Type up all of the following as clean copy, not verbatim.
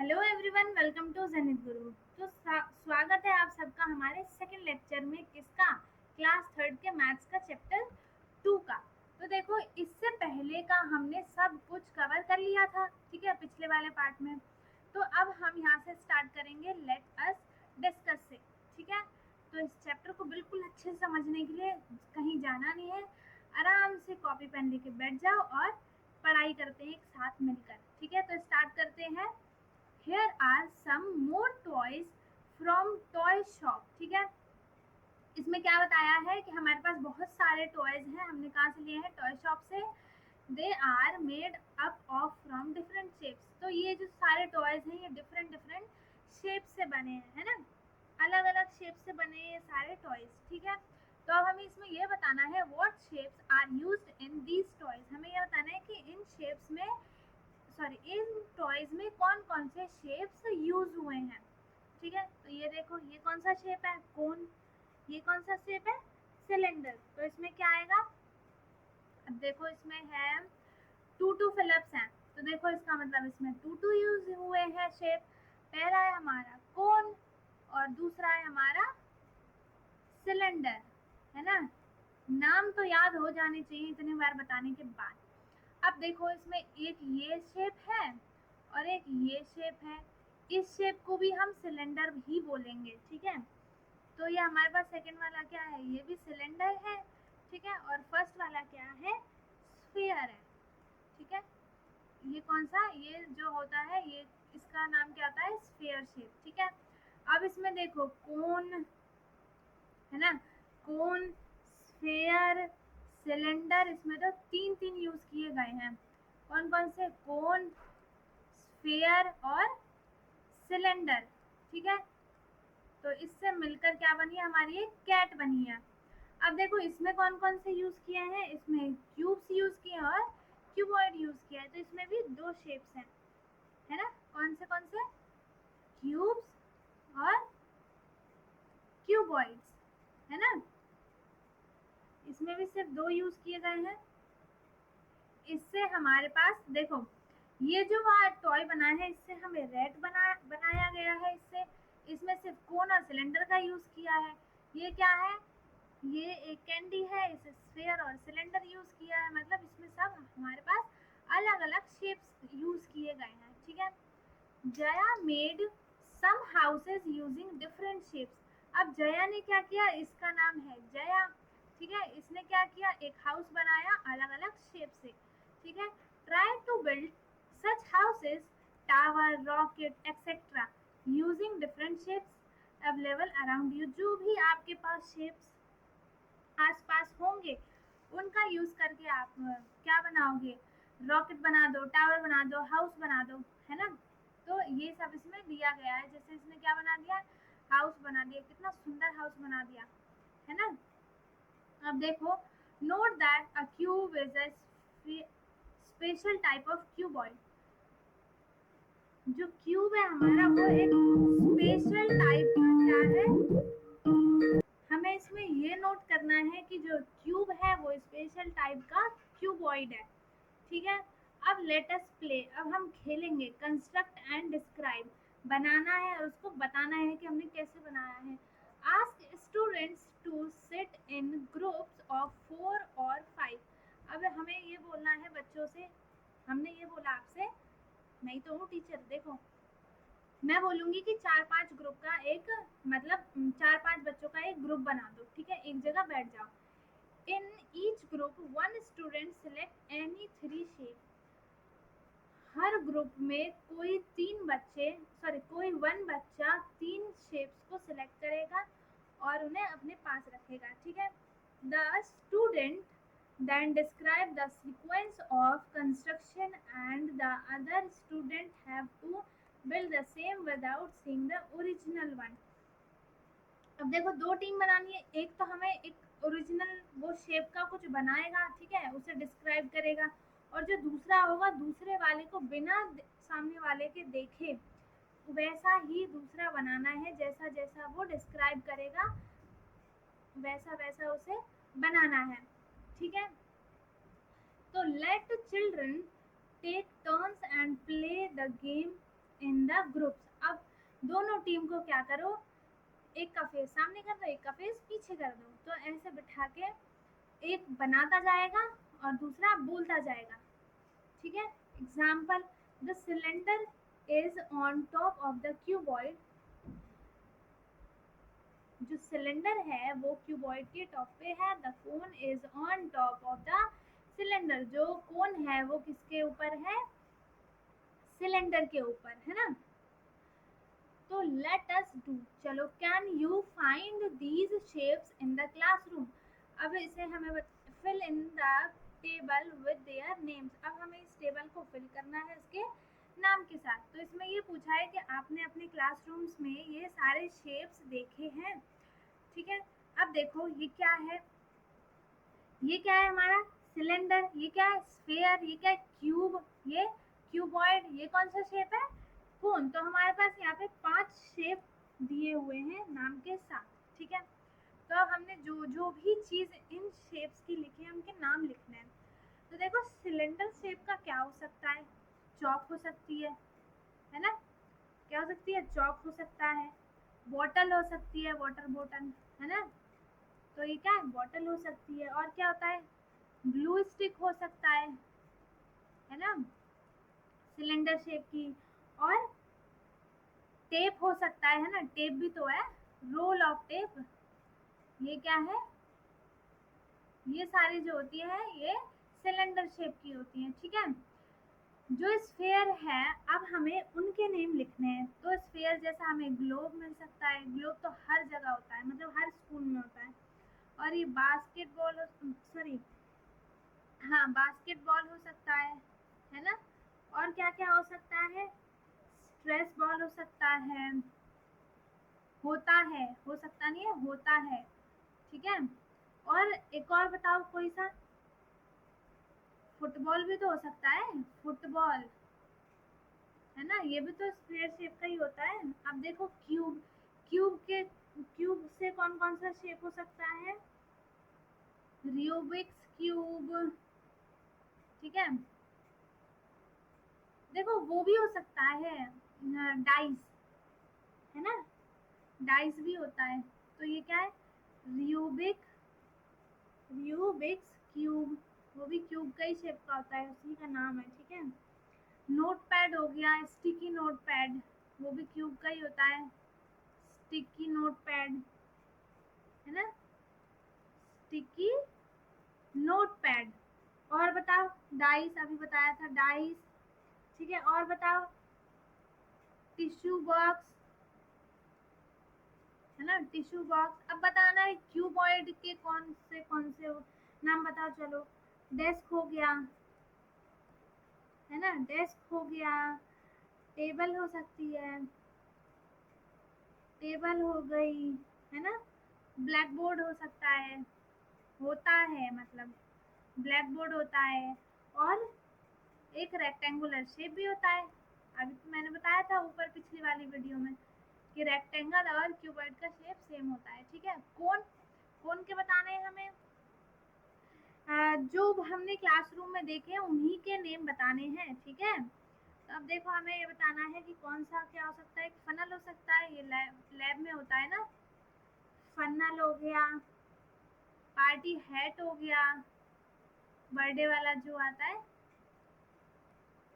Hello everyone, welcome to Zenith Guru. तो स्वागत है आप सबका हमारे सेकंड लेक्चर में, किसका? क्लास थर्ड के मैथ्स का चैप्टर 2 का। तो देखो, इससे पहले का हमने सब कुछ कवर कर लिया था, ठीक है, पिछले वाले पार्ट में। तो अब हम यहाँ से स्टार्ट करेंगे लेट अस डिस्कस से, ठीक है। तो इस चैप्टर को बिल्कुल अच्छे से समझने के लिए कहीं जाना नहीं है, आराम से कॉपी पेन लेके बैठ जाओ और पढ़ाई करते हैं एक साथ मिलकर, ठीक है। तो स्टार्ट करते हैं। Here are some more toys from toy shop, ठीक है। इसमें क्या बताया है कि हमारे पास बहुत सारे टॉयज हैं, हमने कहाँ से लिए हैं? टॉय शॉप से। They are made up of from different shapes. तो ये जो सारे टॉयज हैं ये डिफरेंट डिफरेंट शेप से बने हैं, है ना, अलग अलग शेप से बने हैं ये सारे टॉयज, ठीक है। तो अब हमें इसमें ये बताना है what shapes are used in these toys. हमें ये बताना है कि इन शेप्स में, सॉरी, इन टॉयज में कौन कौन से शेप्स यूज हुए हैं, ठीक है। तो ये देखो, ये कौन सा शेप है? कोन। ये कौन सा शेप है? सिलेंडर। तो इसमें क्या आएगा? अब देखो, इसमें है टू फिलिप्स हैं, तो देखो इसका मतलब इसमें टू यूज हुए हैं शेप। पहला है हमारा कोन और दूसरा है हमारा सिलेंडर, है ना। नाम तो याद हो जाने चाहिए इतनी बार बताने के बाद। अब देखो, इसमें एक ये शेप है और एक ये शेप है। इस शेप को भी हम सिलेंडर ही बोलेंगे, ठीक है। तो ये हमारे पास सेकंड वाला क्या है? ये भी सिलेंडर है, ठीक है। और फर्स्ट वाला क्या है? स्फीयर है, ठीक है। ये कौन सा, ये जो होता है ये, इसका नाम क्या होता है? स्फीयर शेप, ठीक है। अब इसमें देखो, कोन है ना, कोन, स्फीयर, सिलेंडर, इसमें तो तीन तीन यूज किए गए हैं। कौन कौन से? कोन, स्फीयर और सिलेंडर, ठीक है। तो इससे मिलकर क्या बनी है? हमारी एक कैट बनी है। अब देखो, इसमें कौन कौन से यूज किए हैं? इसमें क्यूब्स यूज किए हैं और क्यूबॉइड यूज किया है। तो इसमें भी दो शेप्स हैं, है ना। कौन से? क्यूब्स और क्यूबॉइड्स, है ना। इसमें भी सिर्फ दो यूज किए गए हैं। इससे हमारे पास देखो, ये जो वहाँ टॉय बना है इससे हमें रेड बनाया गया है। इसमें सिर्फ कोन और सिलेंडर का यूज किया है। ये क्या है? ये एक कैंडी है, इसे स्फीयर और सिलेंडर यूज किया है। मतलब इसमें सब हमारे पास अलग अलग शेप्स यूज किए गए हैं, ठीक है। Jaya made some houses using different shapes. अब जया ने क्या किया? इसका नाम है जया, ठीक है। इसने क्या किया? एक हाउस बनाया अलग अलग शेप से, ठीक है। Try to build such houses, tower, rocket etcetera using different shapes available around you. जो भी आपके पास शेप्स आसपास होंगे उनका यूज करके आप क्या बनाओगे? रॉकेट बना दो, टावर बना दो, हाउस बना दो, है ना। तो ये सब इसमें दिया गया है। जैसे इसने क्या बना दिया? हाउस बना दिया, कितना सुंदर हाउस बना दिया, है ना। अब देखो, note that a cube is a special type of cuboid. जो क्यूब है हमारा वो एक स्पेशल टाइप का क्या है? हमें इसमें ये नोट करना है कि जो क्यूब है वो स्पेशल टाइप का क्यूबॉइड है, ठीक है। अब लेट अस प्ले। अब हम खेलेंगे। कंस्ट्रक्ट एंड डिस्क्राइब, बनाना है और उसको बताना है कि हमने कैसे बनाया है। Ask students to sit in groups of 4 और 5। अब हमें ये बोलना है बच्चों से, हमने ये बोला आपसे, मैं ही तो हूँ टीचर। देखो, मैं बोलूंगी कि 4-5 ग्रुप का एक, मतलब 4-5 बच्चों का एक ग्रुप बना दो, ठीक है, एक जगह बैठ जाओ। In each group one student select any 3 shape. Her group में कोई कोई वन बच्चा 3 शेप्स को सिलेक्ट करेगा और उन्हें अपने पास रखेगा, ठीक है। The student then describe the sequence of construction and the other student have to build the same without seeing the original one। अब देखो, दो टीम बनानी है। एक तो हमें एक ओरिजिनल वो शेप का कुछ बनाएगा, ठीक है, उसे डिस्क्राइब करेगा। और जो दूसरा होगा, दूसरे वाले को बिना सामने वाले के देखे वैसा ही दूसरा बनाना है। जैसा जैसा वो डिस्क्राइब करेगा वैसा वैसा उसे बनाना है, ठीक है। तो let children take turns and play the game in the groups. अब दोनों टीम को क्या करो, एक का फेस सामने कर दो, एक का फेस पीछे कर दो। तो ऐसे बिठा के एक बनाता जाएगा और दूसरा बोलता जाएगा, ठीक है। Example, the cylinder is on top of the cuboid. जो सिलेंडर है वो क्यूबॉइड के टॉप पे है। The cone is on top of the cylinder. जो कोन है वो किसके ऊपर है, सिलेंडर के ऊपर, है ना। तो लेट अस डू, चलो, can you find these shapes in the classroom. अब इसे हमें fill in the table with their names. अब हमें इस टेबल को फिल करना है इसके नाम के साथ। तो इसमें ये पूछा है कि आपने अपने क्लासरूम्स में ये सारे शेप्स देखे हैं, ठीक है। अब देखो ये क्या है, ये क्या है हमारा सिलेंडर, ये क्या है स्फीयर, ये क्या है क्यूब, ये क्यूबॉइड, ये कौन सा शेप है कोन। तो हमारे पास यहाँ पे 5 शेप दिए हुए हैं नाम के साथ, ठीक है। तो अब हमने जो जो भी चीज इन शेप्स की लिखी है उनके नाम लिखने हैं। तो देखो सिलेंडर शेप का क्या हो सकता है, चौक हो सकती है ना। क्या हो सकती है, चौक हो सकता है, बॉटल हो सकती है, वाटर बॉटल, है ना। तो ये क्या है, बॉटल हो सकती है। और क्या होता है, ग्लू स्टिक हो सकता है ना, सिलेंडर शेप की। और टेप हो सकता है ना, टेप भी तो है, रोल ऑफ टेप। ये क्या है, ये सारी जो होती है ये सिलेंडर शेप की होती है, ठीक है। जो स्फीयर है, अब हमें उनके नेम लिखने हैं। तो स्फीयर जैसा हमें ग्लोब मिल सकता है, ग्लोब तो हर जगह होता है, मतलब हर स्कूल में होता है। और ये बास्केटबॉल, सॉरी, हाँ बास्केटबॉल हो सकता है ना। और क्या क्या हो सकता है, स्ट्रेस बॉल हो सकता है, होता है, हो सकता नहीं है, होता है, ठीक है। और एक और बताओ कोई सा, फुटबॉल भी तो हो सकता है, फुटबॉल, है ना, ये भी तो स्क्वायर शेप का ही होता है। अब देखो क्यूब, क्यूब से कौन कौन सा शेप हो सकता है, रूबिक्स क्यूब, ठीक है। देखो वो भी हो सकता है, डाइस, है ना, डाइस भी होता है। तो ये क्या है, रूबिक्स क्यूब, वो भी क्यूब का ही शेप का होता है, उसी का नाम है, ठीक है। नोट पैड हो गया, स्टिकी नोट पैड, वो भी क्यूब का ही होता है, स्टिकी नोट पैड, है ना, स्टिकी नोट पैड। और बताओ, डाइस अभी बताया था, डाइस, ठीक है। और बताओ, टिश्यू बॉक्स, है ना, टिश्यू बॉक्स। अब बताना है क्यूबॉइड के कौन से नाम बताओ, चलो। डेस्क हो गया, है ना, डेस्क हो गया, टेबल हो सकती है, टेबल हो गई, है ना, ब्लैक बोर्ड हो सकता है, होता है मतलब ब्लैक बोर्ड होता है। और एक रेक्टेंगुलर शेप भी होता है, अभी तो मैंने बताया था ऊपर पिछली वाली वीडियो में कि रेक्टेंगल और क्यूबॉइड का शेप सेम होता है, ठीक है। कोन, कोन के बताने हैं हमें, जो हमने क्लासरूम में देखे उन्हीं के नेम बताने हैं, ठीक है। तो अब देखो हमें ये बताना है कि कौन सा क्या हो सकता है, फनल हो सकता है, ये लैब में होता है ना, फनल हो गया, पार्टी हैट हो गया, बर्थडे वाला जो आता है,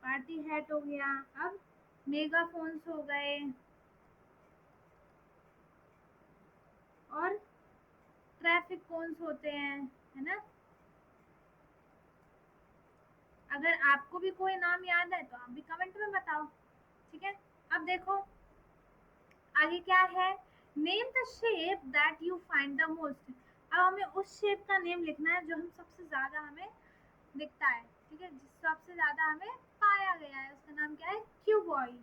पार्टी हैट हो गया। अब मेगाफोन्स हो गए, और ट्रैफिक कोन्स होते हैं, है ना। अगर आपको भी कोई नाम याद है तो आप भी कमेंट में बताओ, ठीक है। अब देखो आगे क्या है, name the shape that you find the most. अब हमें उस शेप का नेम लिखना है जो हम सबसे ज्यादा हमें दिखता है, ठीक है, जिस सबसे ज्यादा हमें पाया गया है, उसका नाम क्या है, क्यूबॉइड,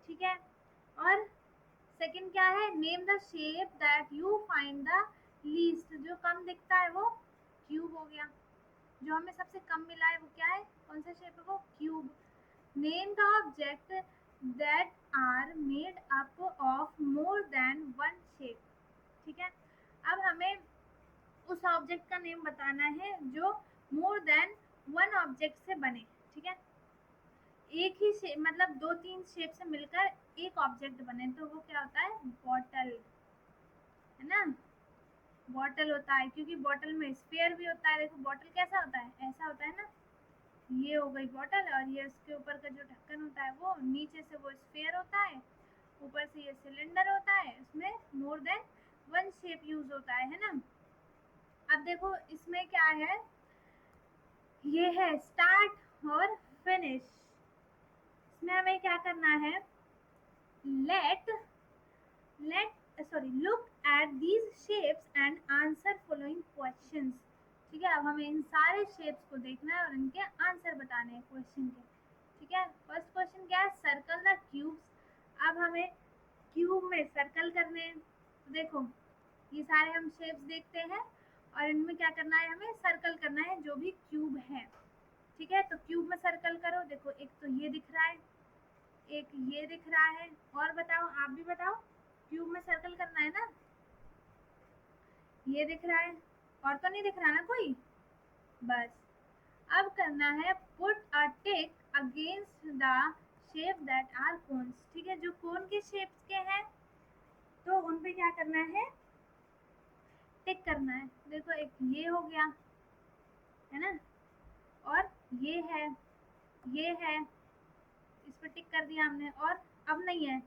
ठीक है। और सेकंड क्या है, name the shape that you find the least, जो कम दिखता है वो क्यूब हो गया, जो हमें सबसे कम मिला है वो क्या है, कौन सा शेप है वो, cube. Name the object that are made up of more than one shape, ठीक है। अब हमें उस ऑब्जेक्ट का नेम बताना है जो मोर देन वन ऑब्जेक्ट से बने, ठीक है। एक ही शेप मतलब 2-3 शेप से मिलकर एक ऑब्जेक्ट बने तो वो क्या होता है, बॉटल, है ना। बॉटल होता है क्योंकि बॉटल में स्फीयर भी होता है। देखो बॉटल कैसा होता है, ऐसा होता है ना, ये हो गई बॉटल और ये उसके ऊपर का जो ढक्कन होता है वो नीचे से वो स्फीयर होता है, ऊपर से ये सिलेंडर होता है, उसमें मोर देन वन शेप यूज होता है ना। अब देखो इसमें क्या है, ये है स्टार्ट और फिनिश। इसमें हमें क्या करना है, let let sorry look at these shapes and answer following questions. ठीक है, अब हमें इन सारे शेप्स को देखना है और इनके आंसर बताने हैं क्वेश्चन के। ठीक है, फर्स्ट क्वेश्चन क्या है, सर्कल द क्यूब्स। अब हमें क्यूब में सर्कल करने हैं। तो देखो ये सारे हम शेप्स देखते हैं और इनमें क्या करना है, हमें सर्कल करना है जो भी क्यूब है। ठीक है, तो क्यूब में सर्कल करो। देखो एक तो ये दिख रहा है, एक ये दिख रहा है, और बताओ, आप भी बताओ, क्यूब में सर्कल करना है ना। ये दिख रहा है, और तो नहीं दिख रहा ना कोई, बस। अब करना है put a tick against the shape that are cones. ठीक है, जो कोन के शेप्स के हैं तो उन पे क्या करना है, टिक करना है। देखो एक ये हो गया, है ना, और ये है, इस पर टिक कर दिया हमने। और अब नहीं है,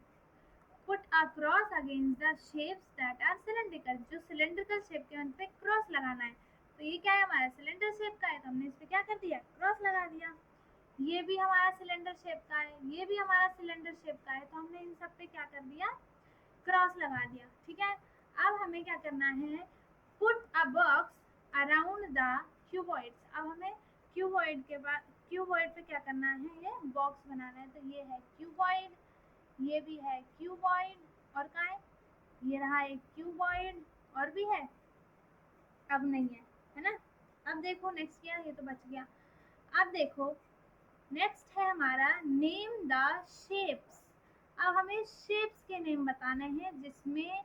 put a cross against the shapes that are cylindrical. जो सिलेंड्रिकल शेप के उन पे क्रॉस लगाना है। तो ये क्या है, हमारा सिलेंडर शेप का है तो हमने इस पे क्या कर दिया, क्रॉस लगा दिया। ये भी हमारा सिलेंडर शेप का है, ये भी हमारा सिलेंडर शेप का है, तो हमने इन सब पे क्या कर दिया, क्रॉस लगा दिया। ठीक है, अब हमें क्या करना है, put a box around the cuboids. अब हमें क्यूबॉइड के बाद क्यूबॉइड पे क्या करना है, ये बॉक्स बनाना है। तो ये है क्यूबॉइड, ये भी है क्यूबॉइड, और कहाँ है, ये रहा एक क्यूबॉइड, और भी है, अब नहीं है ना। अब देखो नेक्स्ट क्या है, ये तो बच गया। अब देखो नेक्स्ट है हमारा नेम द शेप्स। अब हमें शेप्स के नेम बताने हैं जिसमें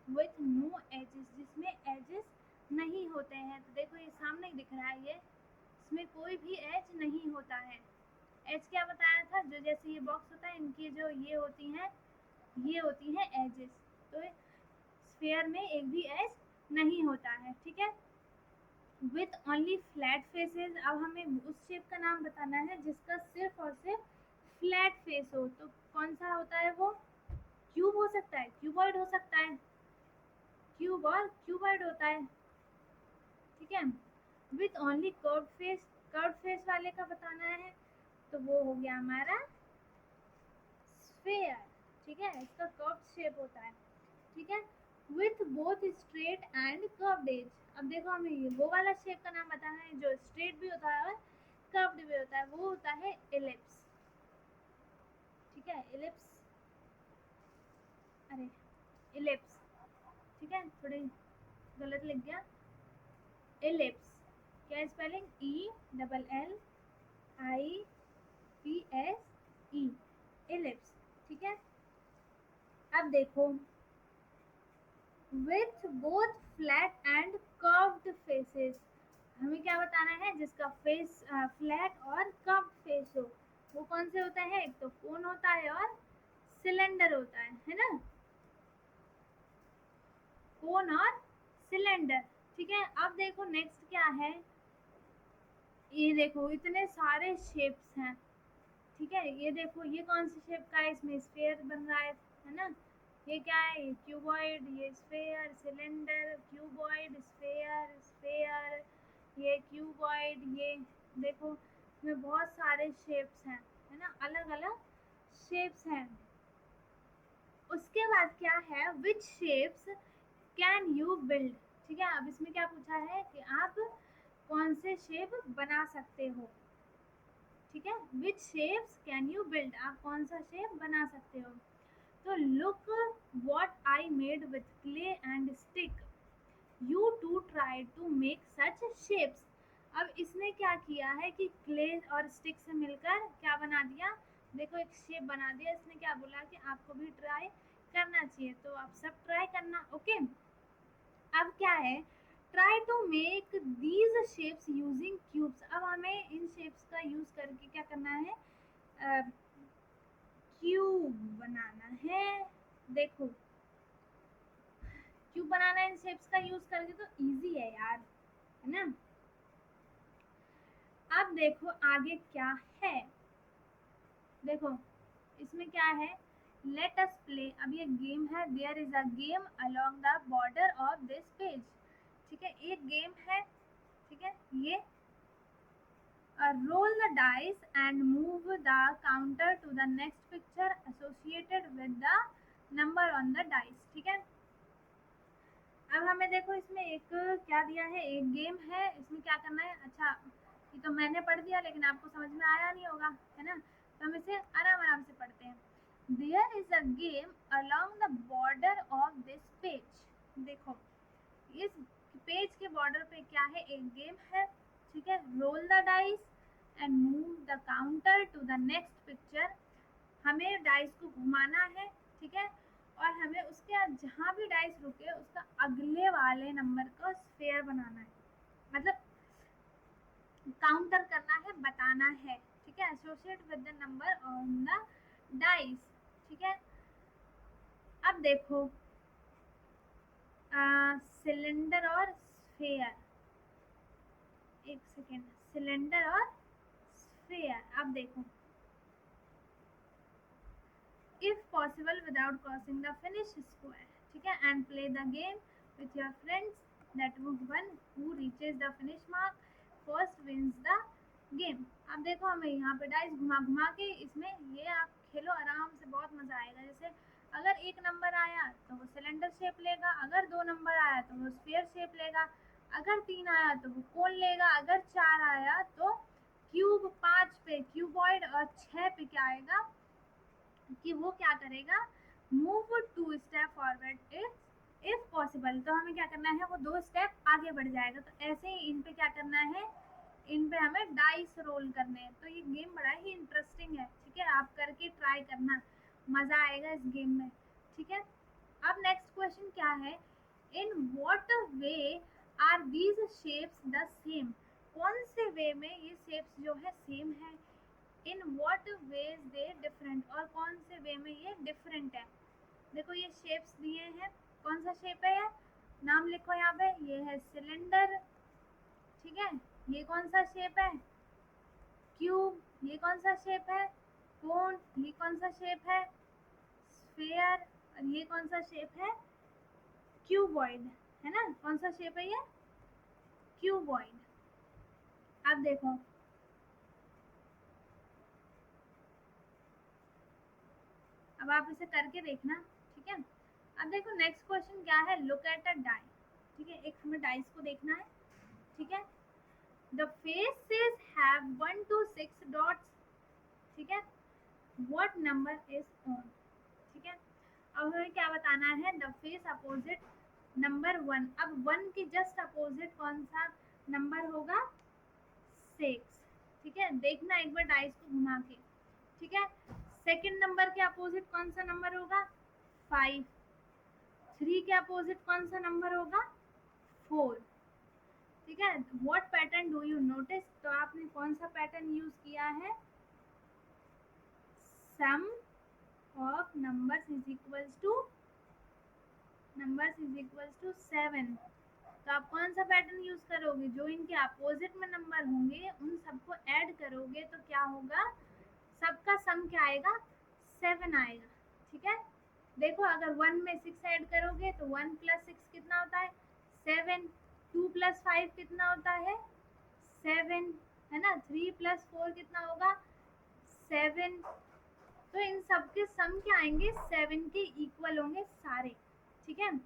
विथ नो एजेस, जिसमें एजेस नहीं होते हैं। तो देखो ये सामने ही दिख रहा है, ये इसमें कोई भी एज नहीं होता है। एज क्या बताया था, जो जैसे ये बॉक्स होता है इनकी जो ये होती हैं, ये होती हैं एजेस। तो स्फीयर में एक भी एज नहीं होता है। ठीक है, विथ ओनली फ्लैट फेसेस। अब हमें उस शेप का नाम बताना है जिसका सिर्फ और सिर्फ फ्लैट फेस हो। तो कौन सा होता है वो, क्यूब हो सकता है, क्यूबॉइड हो सकता है, क्यूब और क्यूबॉइड होता है। ठीक है, with only curve face, curve face वाले का बताना है तो वो हो गया हमारा स्फीयर। ठीक है, इसका कर्व शेप होता है। ठीक है, with both straight and curved edge. अब देखो हमें ये वो वाला शेप का नाम बताना है जो स्ट्रेट भी होता है और कर्व्ड भी होता है, वो होता है इलिप्स। ठीक है, इलिप्स, अरे इलिप्स, ठीक है, थोड़ी गलत लिख गया, इलिप्स। क्या spelling, E double L I P S E, ellipse. ठीक है, अब देखो with both flat and curved faces. हमें क्या बताना है, जिसका फेस फ्लैट और कर्व्ड फेस हो। वो कौन से होता है, एक तो कोन होता है और सिलेंडर होता है ना, कोन और सिलेंडर। ठीक है, अब देखो नेक्स्ट क्या है, ये देखो इतने सारे शेप्स हैं। ठीक है, ये देखो ये कौन सी शेप का है, इसमें स्फीयर बन रहा है ना। ये क्या है, ये क्यूबॉइड, ये sphere, cylinder, cuboid, sphere, sphere, ये क्यूबॉइड, ये देखो इसमें बहुत सारे शेप्स हैं, है ना, अलग अलग शेप्स हैं। उसके बाद क्या है, which shapes can you build. ठीक है, अब इसमें क्या पूछा है कि आप कौन से शेप बना सकते हो। ठीक है, which shapes can you build, आप कौन सा शेप बना सकते हो। तो look what I made with clay and stick, you too try to make such shapes. अब इसने क्या किया है कि क्ले और स्टिक से मिलकर क्या बना दिया, देखो एक शेप बना दिया। इसने क्या बोला कि आपको भी ट्राई करना चाहिए, तो आप सब ट्राई करना। ओके, अब क्या है, try to make these shapes using cubes. अब हमें इन शेप्स का यूज करके क्या करना है, क्यूब बनाना है। देखो क्यूब बनाना है इन शेप्स का यूज करके, तो इजी है यार, है ना। अब देखो आगे क्या है। देखो इसमें क्या है, लेट अस प्ले। अब ये गेम है, there is a game along the border of this page. ठीक है, एक गेम है। ठीक है, ये roll the dice and move the counter to the next picture associated with the number on the dice। ठीक है, अब हमें देखो इसमें एक क्या दिया है, एक गेम है। इसमें क्या करना है, अच्छा ये तो मैंने पढ़ दिया लेकिन आपको समझ में आया नहीं होगा, है ना। तो हम इसे आराम आराम से पढ़ते हैं। There is a game along the border of this page. देखो इस पेज के बॉर्डर पे क्या है, एक गेम है। ठीक है, roll the dice and move the counter to the next picture. हमें डाइस को घुमाना है। ठीक है, और हमें उसके बाद जहाँ भी डाइस रुके उसका अगले वाले नंबर का स्फेयर बनाना है, मतलब काउंटर करना है, बताना है। ठीक है, associate with the number on the dice. ठीक है, अब देखो सिलेंडर और स्फेयर, एक सेकेंड, सिलेंडर और स्फेयर। अब देखो if possible without crossing the finish square। ठीक है, and play the game with your friends, that one who reaches the finish mark first wins the game। अब देखो हमें यहाँ पे डाइस घुमा घुमा के इसमें ये आप खेलो आराम से, बहुत मजा आएगा। जैसे अगर एक नंबर आया तो वो सिलेंडर शेप लेगा, अगर 2 नंबर आया तो वो स्फीयर शेप लेगा, अगर 3 आया तो वो कोन लेगा, अगर 4 आया तो क्यूब, 5 पे क्यूबॉइड और 6 पे क्या आएगा कि वो क्या करेगा, move 2 step forward if possible. तो हमें क्या करना है, वो 2 स्टेप आगे बढ़ जाएगा। तो ऐसे ही इन पे क्या करना है, इन पे हमें डाइस रोल करने हैं। तो ये गेम बड़ा ही इंटरेस्टिंग है। ठीक है, आप करके ट्राई करना, मजा आएगा इस गेम में। ठीक है, अब नेक्स्ट क्वेश्चन क्या है, in what way are these shapes the same. कौन से वे में ये शेप्स जो है सेम है, in what veg they different, और कौन से वे में ये डिफरेंट है। देखो ये शेप्स दिए हैं, कौन सा शेप है, ये नाम लिखो यहाँ पे, ये है सिलेंडर। ठीक है, ये कौन सा शेप है, क्यूब। ये कौन सा शेप है, कोन। ये कौन सा शेप है, स्फीयर। और ये कौन सा शेप है, क्यूबॉइड, है ना। कौन सा शेप है ये, क्यूबॉइड। अब देखो अब आप इसे करके देखना। ठीक है, अब देखो नेक्स्ट क्वेश्चन क्या है, लुक एट अ डाई। ठीक है, एक हमें डाइस को देखना है। ठीक है, the faces have 1 to 6 dots. ठीक है, व्हाट नंबर इज ऑन। ठीक है, अब हमें क्या बताना है, द फेस अपोजिट नंबर 1। अब 1 के जस्ट अपोजिट कौन सा नंबर होगा, 6। ठीक है, देखना एक बार डाइस को घुमा के। ठीक है, सेकंड नंबर के अपोजिट कौन सा नंबर होगा, 5। 3 के अपोजिट कौन सा नंबर होगा, 4। ठीक है, what pattern do you notice. तो आपने कौन सा पैटर्न यूज किया है, sum of numbers is equals to 7। तो आप कौन सा पैटर्न यूज करोगे, जो इनके अपोजिट में नंबर होंगे उन सबको ऐड करोगे तो क्या होगा, सबका सम क्या आएगा, 7 आएगा। ठीक है, देखो अगर 1 में 6 ऐड करोगे तो 1 + 6 कितना होता है, 7। 2 + 5 कितना होता है, 7, है ना। 3 + 4 कितना होगा, 7। तो इन सब के सम क्या आएंगे, 7 के इक्वल होंगे सारे। ठीक है,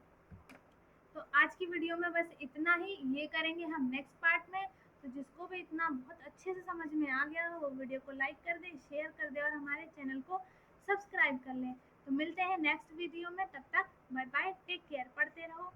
तो आज की वीडियो में बस इतना ही, ये करेंगे हम नेक्स्ट पार्ट में। तो जिसको भी इतना बहुत अच्छे से समझ में आ गया हो वो वीडियो को लाइक कर दे, शेयर कर दे और हमारे चैनल को सब्सक्राइब कर लें। तो मिलते हैं नेक्स्ट वीडियो में, तब तक बाय बाय, टेक केयर, पढ़ते रहो।